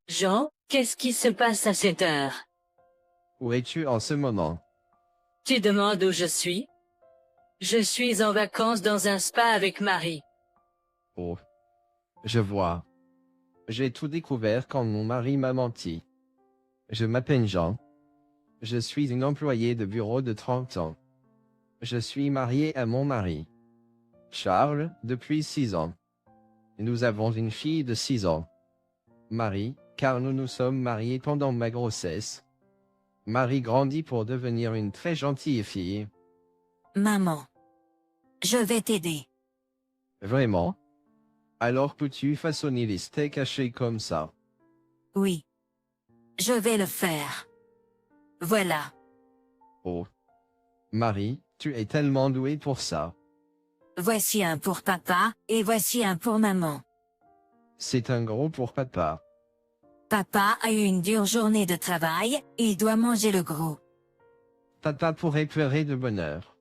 Jean, qu'est-ce qui se passe à cette heure? Où es-tu en ce moment? Tu demandes où je suis? Je suis en vacances dans un spa avec Marie. Oh. Je vois. J'ai tout découvert quand mon mari m'a menti. Je m'appelle Jean. Je suis une employée de bureau de 30 ans. Je suis marié à mon mari, Charles, depuis 6 ans. Nous avons une fille de 6 ans. Marie, car nous nous sommes mariés pendant ma grossesse. Marie grandit pour devenir une très gentille fille. Maman. Je vais t'aider. Vraiment? Alors peux-tu façonner les steaks hachés comme ça? Oui. Je vais le faire. Voilà. Oh. Marie, tu es tellement douée pour ça. Voici un pour papa, et voici un pour maman. C'est un gros pour papa. Papa a eu une dure journée de travail, il doit manger le gros. Papa pourrait pleurer de bonheur.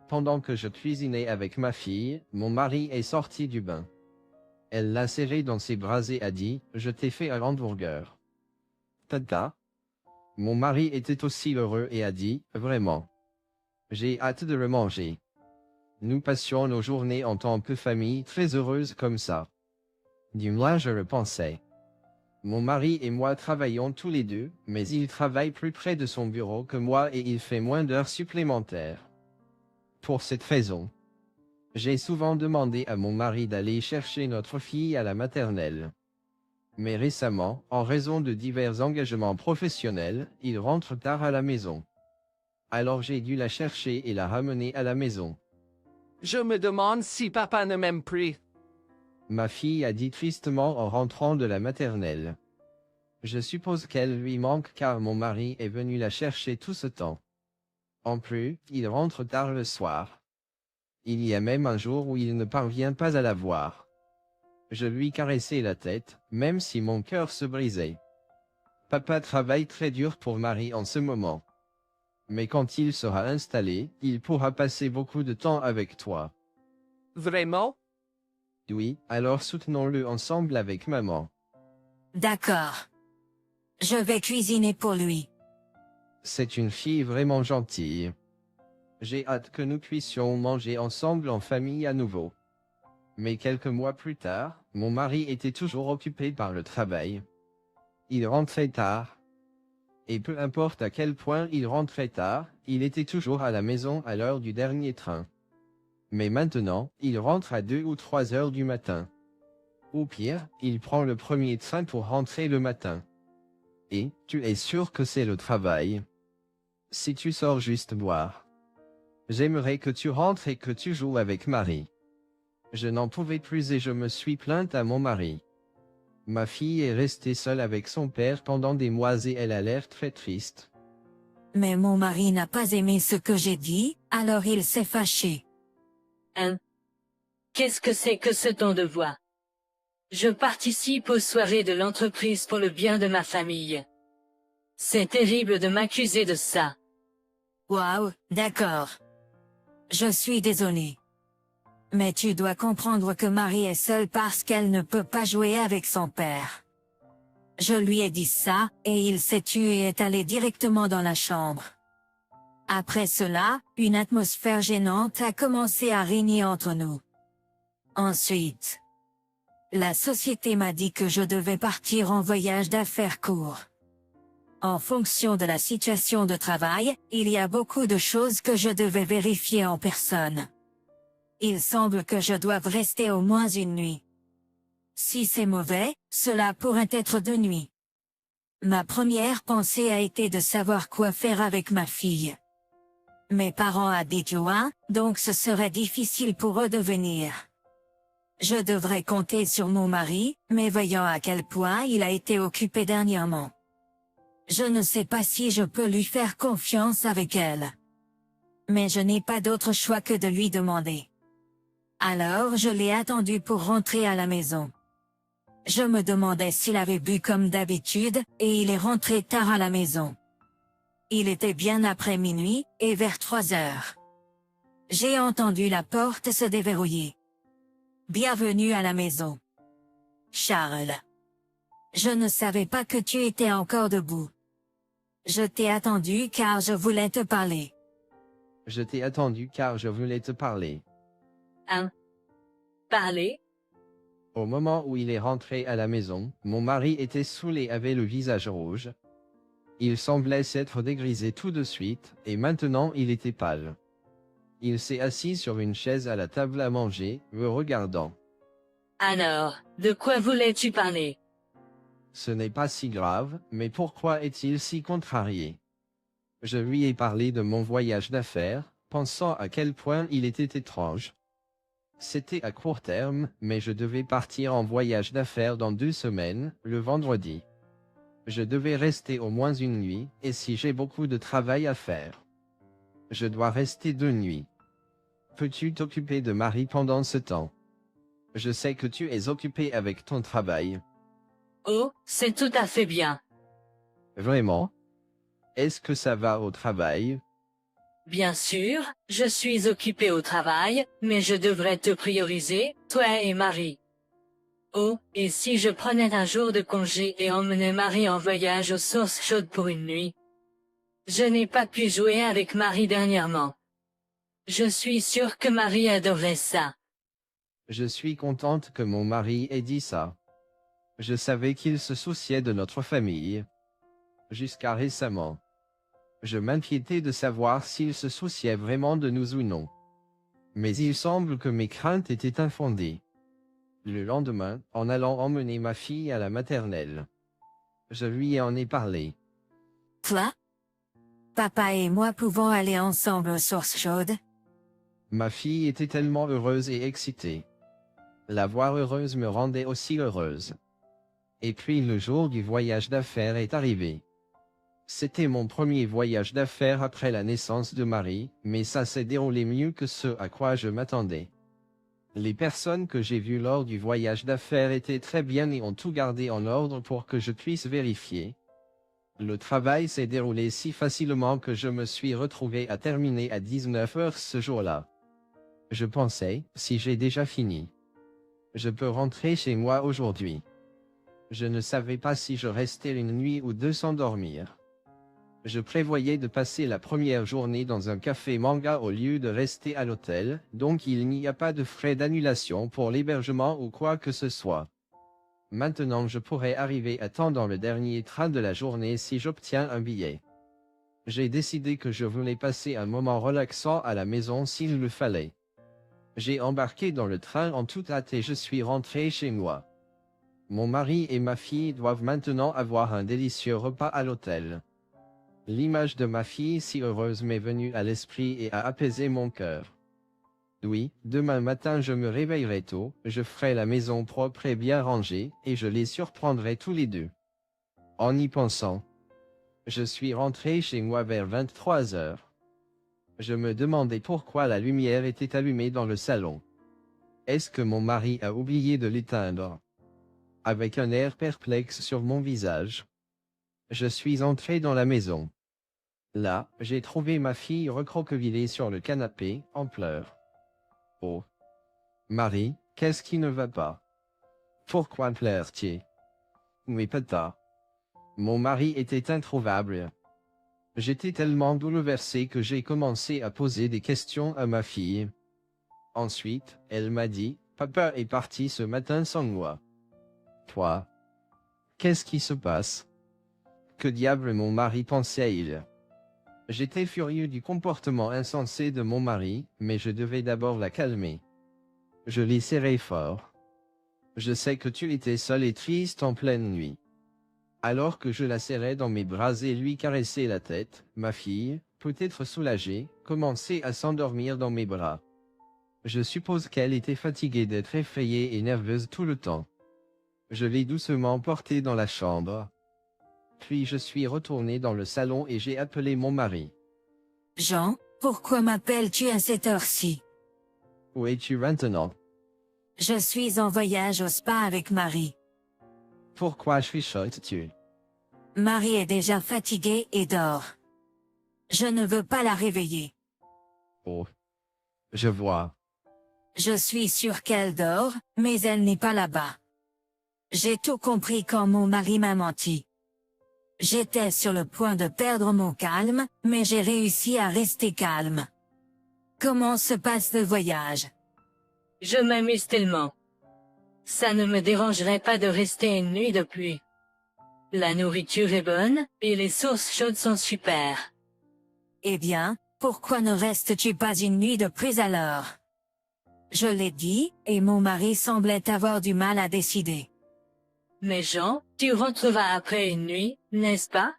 Pendant que je cuisinais avec ma fille, mon mari est sorti du bain. Elle l'a serré dans ses bras et a dit, je t'ai fait un hamburger. Tata. Mon mari était aussi heureux et a dit, vraiment. J'ai hâte de le manger. Nous passions nos journées en tant que famille très heureuse comme ça. Du moins je le pensais. Mon mari et moi travaillons tous les deux, mais il travaille plus près de son bureau que moi et il fait moins d'heures supplémentaires. Pour cette raison, j'ai souvent demandé à mon mari d'aller chercher notre fille à la maternelle. Mais récemment, en raison de divers engagements professionnels, il rentre tard à la maison. Alors j'ai dû la chercher et la ramener à la maison. Je me demande si papa ne m'aime plus. Ma fille a dit tristement en rentrant de la maternelle. Je suppose qu'elle lui manque car mon mari est venu la chercher tout ce temps. En plus, il rentre tard le soir. Il y a même un jour où il ne parvient pas à la voir. Je lui caressais la tête, même si mon cœur se brisait. Papa travaille très dur pour Marie en ce moment. Mais quand il sera installé, il pourra passer beaucoup de temps avec toi. Vraiment? Oui, alors soutenons-le ensemble avec maman. D'accord. Je vais cuisiner pour lui. C'est une fille vraiment gentille. J'ai hâte que nous puissions manger ensemble en famille à nouveau. Mais quelques mois plus tard, mon mari était toujours occupé par le travail. Il rentrait tard. Et peu importe à quel point il rentrait tard, il était toujours à la maison à l'heure du dernier train. Mais maintenant, il rentre à 2 ou 3 heures du matin. Ou pire, il prend le premier train pour rentrer le matin. Et, tu es sûr que c'est le travail? Si tu sors juste boire. J'aimerais que tu rentres et que tu joues avec Marie. Je n'en pouvais plus et je me suis plainte à mon mari. Ma fille est restée seule avec son père pendant des mois et elle a l'air très triste. Mais mon mari n'a pas aimé ce que j'ai dit, alors il s'est fâché. Hein? Qu'est-ce que c'est que ce ton de voix? Je participe aux soirées de l'entreprise pour le bien de ma famille. C'est terrible de m'accuser de ça. Waouh, d'accord. Je suis désolé. Mais tu dois comprendre que Marie est seule parce qu'elle ne peut pas jouer avec son père. Je lui ai dit ça, et il s'est tué et est allé directement dans la chambre. Après cela, une atmosphère gênante a commencé à régner entre nous. Ensuite, la société m'a dit que je devais partir en voyage d'affaires court. En fonction de la situation de travail, il y a beaucoup de choses que je devais vérifier en personne. Il semble que je doive rester au moins une nuit. Si c'est mauvais, cela pourrait être 2 nuits. Ma première pensée a été de savoir quoi faire avec ma fille. Mes parents habitent loin, donc ce serait difficile pour eux de venir. Je devrais compter sur mon mari, mais voyant à quel point il a été occupé dernièrement. Je ne sais pas si je peux lui faire confiance avec elle. Mais je n'ai pas d'autre choix que de lui demander. Alors je l'ai attendu pour rentrer à la maison. Je me demandais s'il avait bu comme d'habitude, et il est rentré tard à la maison. Il était bien après minuit, et vers 3 heures. J'ai entendu la porte se déverrouiller. Bienvenue à la maison. Charles. Je ne savais pas que tu étais encore debout. Je t'ai attendu car je voulais te parler. Je t'ai attendu car je voulais te parler. Hein? Parler? Au moment où il est rentré à la maison, mon mari était saoul et avait le visage rouge. Il semblait s'être dégrisé tout de suite, et maintenant il était pâle. Il s'est assis sur une chaise à la table à manger, me regardant. Alors, de quoi voulais-tu parler? Ce n'est pas si grave, mais pourquoi est-il si contrarié? Je lui ai parlé de mon voyage d'affaires, pensant à quel point il était étrange. C'était à court terme, mais je devais partir en voyage d'affaires dans 2 semaines, le vendredi. Je devais rester au moins une nuit, et si j'ai beaucoup de travail à faire, je dois rester 2 nuits. Peux-tu t'occuper de Marie pendant ce temps? Je sais que tu es occupé avec ton travail. Oh, c'est tout à fait bien. Vraiment? Est-ce que ça va au travail? Bien sûr, je suis occupé au travail, mais je devrais te prioriser, toi et Marie. Oh, et si je prenais un jour de congé et emmenais Marie en voyage aux sources chaudes pour une nuit? Je n'ai pas pu jouer avec Marie dernièrement. Je suis sûre que Marie adorait ça. Je suis contente que mon mari ait dit ça. Je savais qu'il se souciait de notre famille. Jusqu'à récemment. Je m'inquiétais de savoir s'il se souciait vraiment de nous ou non. Mais il semble que mes craintes étaient infondées. Le lendemain, en allant emmener ma fille à la maternelle, je lui en ai parlé. Quoi? Papa et moi pouvons aller ensemble aux sources chaudes? Ma fille était tellement heureuse et excitée. La voir heureuse me rendait aussi heureuse. Et puis le jour du voyage d'affaires est arrivé. C'était mon premier voyage d'affaires après la naissance de Marie, mais ça s'est déroulé mieux que ce à quoi je m'attendais. Les personnes que j'ai vues lors du voyage d'affaires étaient très bien et ont tout gardé en ordre pour que je puisse vérifier. Le travail s'est déroulé si facilement que je me suis retrouvé à terminer à 19 heures ce jour-là. Je pensais, si j'ai déjà fini, je peux rentrer chez moi aujourd'hui. Je ne savais pas si je restais une nuit ou 2 sans dormir. Je prévoyais de passer la première journée dans un café manga au lieu de rester à l'hôtel, donc il n'y a pas de frais d'annulation pour l'hébergement ou quoi que ce soit. Maintenant je pourrais arriver à temps dans le dernier train de la journée si j'obtiens un billet. J'ai décidé que je voulais passer un moment relaxant à la maison s'il le fallait. J'ai embarqué dans le train en toute hâte et je suis rentré chez moi. Mon mari et ma fille doivent maintenant avoir un délicieux repas à l'hôtel. L'image de ma fille si heureuse m'est venue à l'esprit et a apaisé mon cœur. Oui, demain matin je me réveillerai tôt, je ferai la maison propre et bien rangée, et je les surprendrai tous les deux. En y pensant, je suis rentré chez moi vers 23 heures. Je me demandais pourquoi la lumière était allumée dans le salon. Est-ce que mon mari a oublié de l'éteindre? Avec un air perplexe sur mon visage, je suis entré dans la maison. Là, j'ai trouvé ma fille recroquevillée sur le canapé, en pleurs. Oh! Marie, qu'est-ce qui ne va pas? Pourquoi pleures-tu? Oui, papa. Mon mari était introuvable. J'étais tellement bouleversé que j'ai commencé à poser des questions à ma fille. Ensuite, elle m'a dit, papa est parti ce matin sans moi. Toi? Qu'est-ce qui se passe? Que diable mon mari pensait-il? J'étais furieux du comportement insensé de mon mari, mais je devais d'abord la calmer. Je l'ai serré fort. Je sais que tu étais seul et triste en pleine nuit. Alors que je la serrais dans mes bras et lui caressais la tête, ma fille, peut-être soulagée, commençait à s'endormir dans mes bras. Je suppose qu'elle était fatiguée d'être effrayée et nerveuse tout le temps. Je l'ai doucement portée dans la chambre. Puis je suis retourné dans le salon et j'ai appelé mon mari. Jean, pourquoi m'appelles-tu à cette heure-ci? Où es-tu maintenant? Je suis en voyage au spa avec Marie. Pourquoi chuchotes-tu? Marie est déjà fatiguée et dort. Je ne veux pas la réveiller. Oh. Je vois. Je suis sûre qu'elle dort, mais elle n'est pas là-bas. J'ai tout compris quand mon mari m'a menti. J'étais sur le point de perdre mon calme, mais j'ai réussi à rester calme. Comment se passe le voyage? Je m'amuse tellement. Ça ne me dérangerait pas de rester une nuit de plus. La nourriture est bonne, et les sources chaudes sont super. Eh bien, pourquoi ne restes-tu pas une nuit de plus alors? Je l'ai dit, et mon mari semblait avoir du mal à décider. Mais Jean, tu rentreras après une nuit, n'est-ce pas?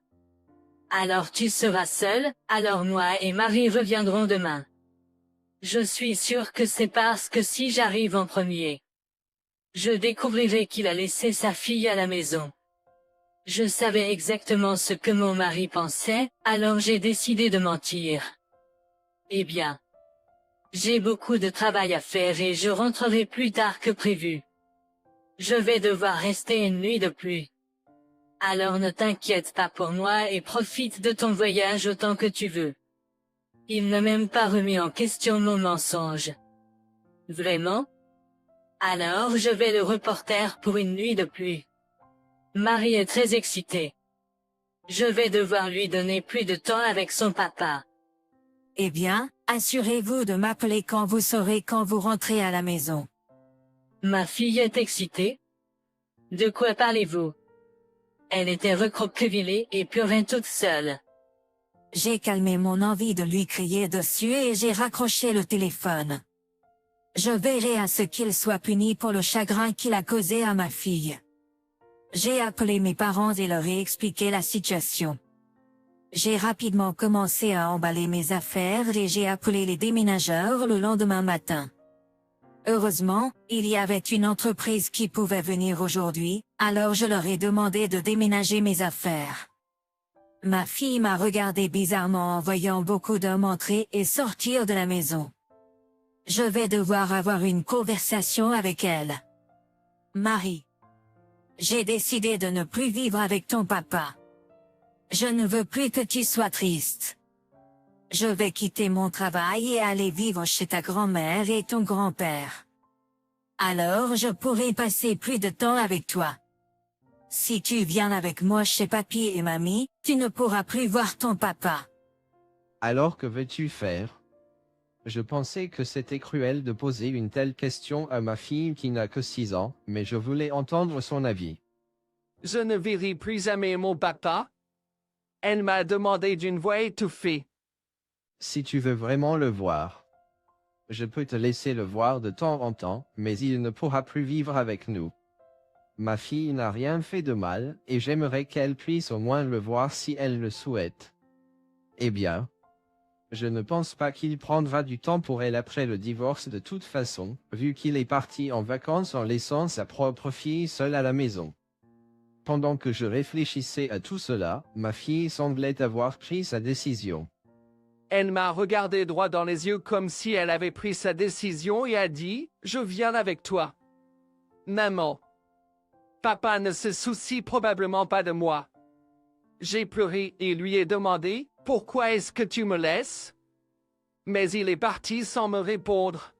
Alors tu seras seul, alors moi et Marie reviendrons demain. Je suis sûr que c'est parce que si j'arrive en premier, je découvrirai qu'il a laissé sa fille à la maison. Je savais exactement ce que mon mari pensait, alors j'ai décidé de mentir. Eh bien, j'ai beaucoup de travail à faire et je rentrerai plus tard que prévu. Je vais devoir rester une nuit de plus. Alors ne t'inquiète pas pour moi et profite de ton voyage autant que tu veux. Il n'a même pas remis en question mon mensonge. Vraiment? Alors je vais le reporter pour une nuit de plus. Marie est très excitée. Je vais devoir lui donner plus de temps avec son papa. Eh bien, assurez-vous de m'appeler quand vous saurez quand vous rentrez à la maison. Ma fille est excitée? De quoi parlez-vous? Elle était recroquevillée et pleurait toute seule. J'ai calmé mon envie de lui crier dessus et j'ai raccroché le téléphone. Je verrai à ce qu'il soit puni pour le chagrin qu'il a causé à ma fille. J'ai appelé mes parents et leur ai expliqué la situation. J'ai rapidement commencé à emballer mes affaires et j'ai appelé les déménageurs le lendemain matin. Heureusement, il y avait une entreprise qui pouvait venir aujourd'hui, alors je leur ai demandé de déménager mes affaires. Ma fille m'a regardé bizarrement en voyant beaucoup d'hommes entrer et sortir de la maison. Je vais devoir avoir une conversation avec elle. Marie. J'ai décidé de ne plus vivre avec ton papa. Je ne veux plus que tu sois triste. Je vais quitter mon travail et aller vivre chez ta grand-mère et ton grand-père. Alors je pourrai passer plus de temps avec toi. Si tu viens avec moi chez papy et mamie, tu ne pourras plus voir ton papa. Alors que veux-tu faire? Je pensais que c'était cruel de poser une telle question à ma fille qui n'a que 6 ans, mais je voulais entendre son avis. Je ne verrai plus jamais mon papa. Elle m'a demandé d'une voix étouffée. Si tu veux vraiment le voir, je peux te laisser le voir de temps en temps, mais il ne pourra plus vivre avec nous. Ma fille n'a rien fait de mal, et j'aimerais qu'elle puisse au moins le voir si elle le souhaite. Eh bien, je ne pense pas qu'il prendra du temps pour elle après le divorce de toute façon, vu qu'il est parti en vacances en laissant sa propre fille seule à la maison. Pendant que je réfléchissais à tout cela, ma fille semblait avoir pris sa décision. Elle m'a regardé droit dans les yeux comme si elle avait pris sa décision et a dit « Je viens avec toi. » Maman. Papa ne se soucie probablement pas de moi. J'ai pleuré et lui ai demandé « Pourquoi est-ce que tu me laisses ?» Mais il est parti sans me répondre.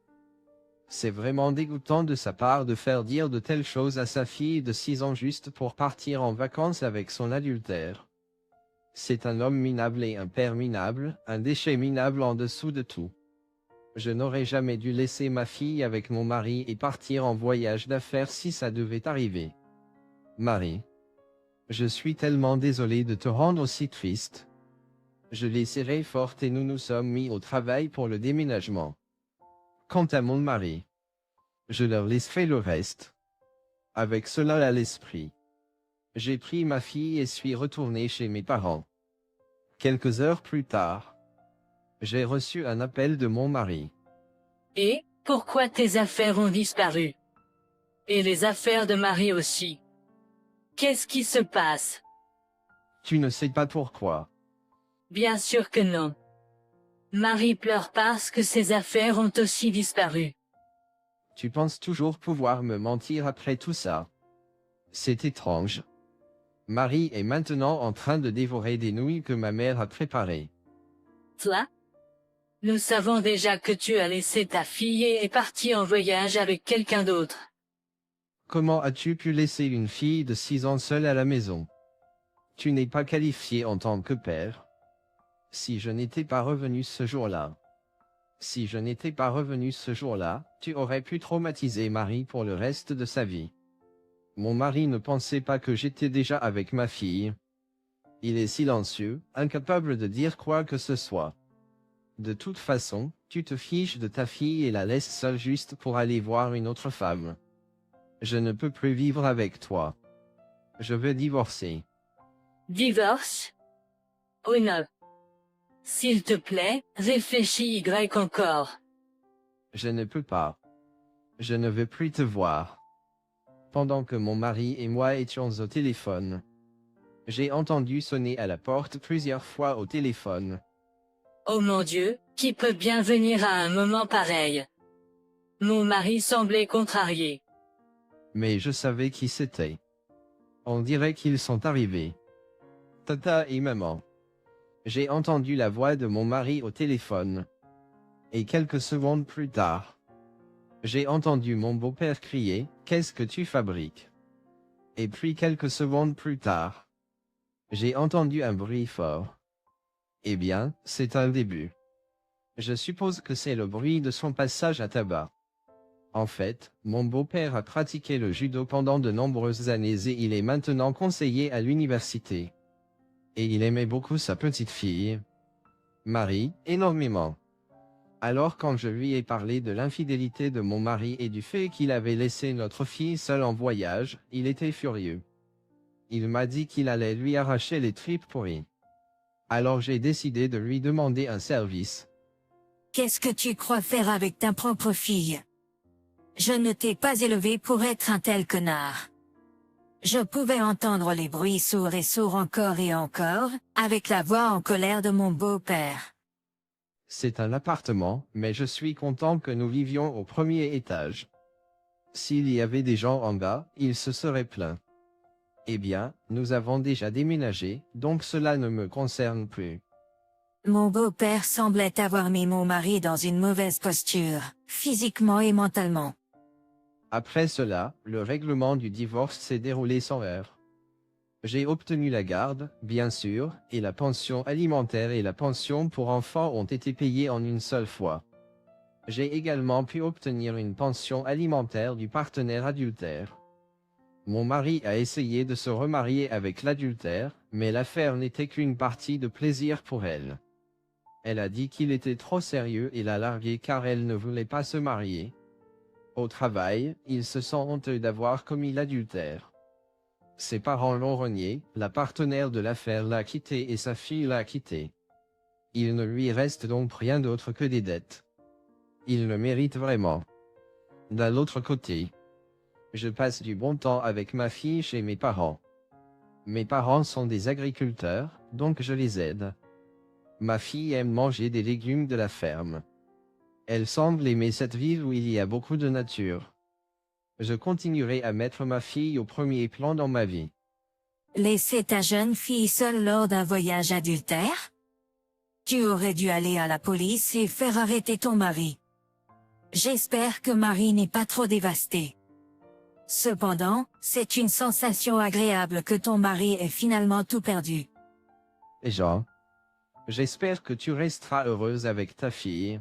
C'est vraiment dégoûtant de sa part de faire dire de telles choses à sa fille de 6 ans juste pour partir en vacances avec son adultère. C'est un homme minable et un père minable, un déchet minable en dessous de tout. Je n'aurais jamais dû laisser ma fille avec mon mari et partir en voyage d'affaires si ça devait arriver. Marie. Je suis tellement désolé de te rendre aussi triste. Je les serrai fort et nous nous sommes mis au travail pour le déménagement. Quant à mon mari, je leur laisse faire le reste. Avec cela à l'esprit, j'ai pris ma fille et suis retourné chez mes parents. Quelques heures plus tard, j'ai reçu un appel de mon mari. Et, pourquoi tes affaires ont disparu? Et les affaires de Marie aussi. Qu'est-ce qui se passe? Tu ne sais pas pourquoi. Bien sûr que non. Marie pleure parce que ses affaires ont aussi disparu. Tu penses toujours pouvoir me mentir après tout ça? C'est étrange. Marie est maintenant en train de dévorer des nouilles que ma mère a préparées. Toi? Nous savons déjà que tu as laissé ta fille et es parti en voyage avec quelqu'un d'autre. Comment as-tu pu laisser une fille de 6 ans seule à la maison? Tu n'es pas qualifié en tant que père. Si je n'étais pas revenu ce jour-là. Si je n'étais pas revenu ce jour-là, tu aurais pu traumatiser Marie pour le reste de sa vie. Mon mari ne pensait pas que j'étais déjà avec ma fille. Il est silencieux, incapable de dire quoi que ce soit. De toute façon, tu te fiches de ta fille et la laisses seule juste pour aller voir une autre femme. Je ne peux plus vivre avec toi. Je veux divorcer. Divorce? Oh non. S'il te plaît, réfléchis Y encore. Je ne peux pas. Je ne veux plus te voir. Pendant que mon mari et moi étions au téléphone, j'ai entendu sonner à la porte plusieurs fois au téléphone. Oh mon Dieu, qui peut bien venir à un moment pareil? Mon mari semblait contrarié. Mais je savais qui c'était. On dirait qu'ils sont arrivés. Tata et maman. J'ai entendu la voix de mon mari au téléphone. Et quelques secondes plus tard, j'ai entendu mon beau-père crier, « Qu'est-ce que tu fabriques ?» Et puis quelques secondes plus tard, j'ai entendu un bruit fort. Eh bien, c'est un début. Je suppose que c'est le bruit de son passage à tabac. En fait, mon beau-père a pratiqué le judo pendant de nombreuses années et il est maintenant conseiller à l'université. Et il aimait beaucoup sa petite fille, Marie, énormément. Alors quand je lui ai parlé de l'infidélité de mon mari et du fait qu'il avait laissé notre fille seule en voyage, il était furieux. Il m'a dit qu'il allait lui arracher les tripes pourries. Alors j'ai décidé de lui demander un service. Qu'est-ce que tu crois faire avec ta propre fille? Je ne t'ai pas élevé pour être un tel connard. Je pouvais entendre les bruits sourds et sourds encore et encore, avec la voix en colère de mon beau-père. C'est un appartement, mais je suis content que nous vivions au premier étage. S'il y avait des gens en bas, ils se seraient plaints. Eh bien, nous avons déjà déménagé, donc cela ne me concerne plus. Mon beau-père semblait avoir mis mon mari dans une mauvaise posture, physiquement et mentalement. Après cela, le règlement du divorce s'est déroulé sans heurts. J'ai obtenu la garde, bien sûr, et la pension alimentaire et la pension pour enfants ont été payées en une seule fois. J'ai également pu obtenir une pension alimentaire du partenaire adultère. Mon mari a essayé de se remarier avec l'adultère, mais l'affaire n'était qu'une partie de plaisir pour elle. Elle a dit qu'il était trop sérieux et l'a largué car elle ne voulait pas se marier. Au travail, il se sent honteux d'avoir commis l'adultère. Ses parents l'ont renié, la partenaire de l'affaire l'a quitté et sa fille l'a quitté. Il ne lui reste donc rien d'autre que des dettes. Il le mérite vraiment. D'un autre côté, je passe du bon temps avec ma fille chez mes parents. Mes parents sont des agriculteurs, donc je les aide. Ma fille aime manger des légumes de la ferme. Elle semble aimer cette ville où il y a beaucoup de nature. Je continuerai à mettre ma fille au premier plan dans ma vie. Laisser ta jeune fille seule lors d'un voyage adultère? Tu aurais dû aller à la police et faire arrêter ton mari. J'espère que Marie n'est pas trop dévastée. Cependant, c'est une sensation agréable que ton mari ait finalement tout perdu. Et Jean, j'espère que tu resteras heureuse avec ta fille.